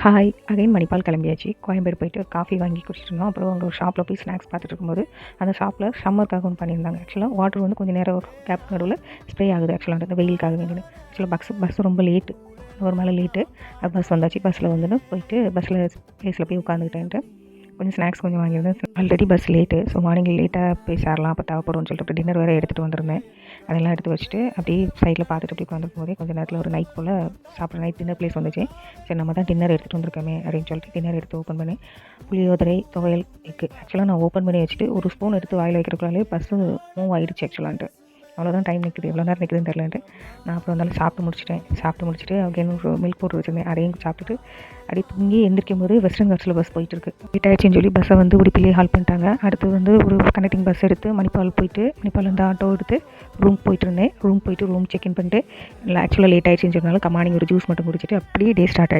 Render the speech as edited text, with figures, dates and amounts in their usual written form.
Hi again Manipal கிளம்பியாச்சு. கோயம்பேடு போயிட்டு ஒரு காஃபி வாங்கி குடிச்சிட்டு இருந்தோம். அப்புறம் அங்கே ஒரு ஷாப்பில் போய் ஸ்நாக்ஸ் பார்த்துட்டு இருக்கும்போது அந்த ஷாப்பில் சம்மருக்காக ஒன்று பண்ணியிருந்தாங்க. ஆக்சுவலாக வாட்டர் வந்து கொஞ்சம் நேரம் ஒரு கேப் நடுவில் ஸ்ப்ரே ஆகுது. ஆக்சுவலாக அந்த வெயிலுக்காக வேண்டியது. ஆக்சுவலாக பஸ் ரொம்ப லேட்டு, ஒரு மேலே லேட்டு. பஸ் வந்தாச்சு. பஸ்ஸில் வந்துட்டு போயிட்டு பஸ்ஸில் பிளேஸில் போய் உட்காந்துக்கிட்டேன்ட்டு கொஞ்சம் ஸ்நாக்ஸ் கொஞ்சம் வாங்கியிருந்தேன். Already bus late, so morning லேட்டாக போய் சேரலாம், அப்போ தேவைப்படும்னு சொல்லிட்டு டின்னர் வேறு எடுத்துகிட்டு வந்திருந்தேன். அதெல்லாம் எடுத்து வச்சுட்டு அப்படியே சைடில் பார்த்துட்டு அப்படி உட்காந்துருக்கும் போதே கொஞ்சம் நேரத்தில் ஒரு நைட் போல் சாப்பிட்ற நைட் டின்னர் பிளேஸ் வந்துச்சு. சரி நம்ம தான் டின்னர் எடுத்துகிட்டு வந்திருக்கோமே அப்படின்னு சொல்லிட்டு டின்னர் எடுத்து ஓப்பன் பண்ணி புளியோதரை துவையல் எக்கு. ஆக்சுவலாக நான் ஓப்பன் பண்ணி வச்சுட்டு ஒரு ஸ்பூன் எடுத்து வாயில் வைக்கிறதுக்குள்ளாலே பஸ்ஸு மூவ் ஆகிடுச்சு. ஆக்சுவலான்ட்டு அவ்வளோதான் டைம் நிற்குது, எவ்வளோ நேரம் நிற்குதுன்னு தெரிலன்ட்டு நான் அப்புறம் வந்தாலும் சாப்பிட்டு முடிச்சுட்டு அகைன் ஒரு மில்க் பவுடர் வச்சுருந்தேன், அதையும் சாப்பிட்டுட்டு அப்படியே தூங்கி எந்திரிக்கும் போது வெஸ்டர்ன் காட்ஸில் பஸ் போயிட்டுருக்கு. லேட் ஆகிடுச்சின்னு சொல்லி பஸ்ஸை வந்து உடுப்பிலே ஹால் பண்ணிட்டாங்க. அடுத்து வந்து ஒரு கனெக்டிங் பஸ் எடுத்து மணிப்பால் போயிட்டு மணிப்பாலேருந்து ஆட்டோ எடுத்து ரூம் போயிட்டு இருந்தேன். ரூம் செக்இன் பண்ணிட்டு ஆக்சுவலாக லேட் ஆகிடுச்சின்னு சொன்னாலும் மார்னிங் ஒரு ஜூஸ் மட்டும் குடிச்சிட்டு அப்படியே டே ஸ்டார்ட் ஆகிடுச்சு.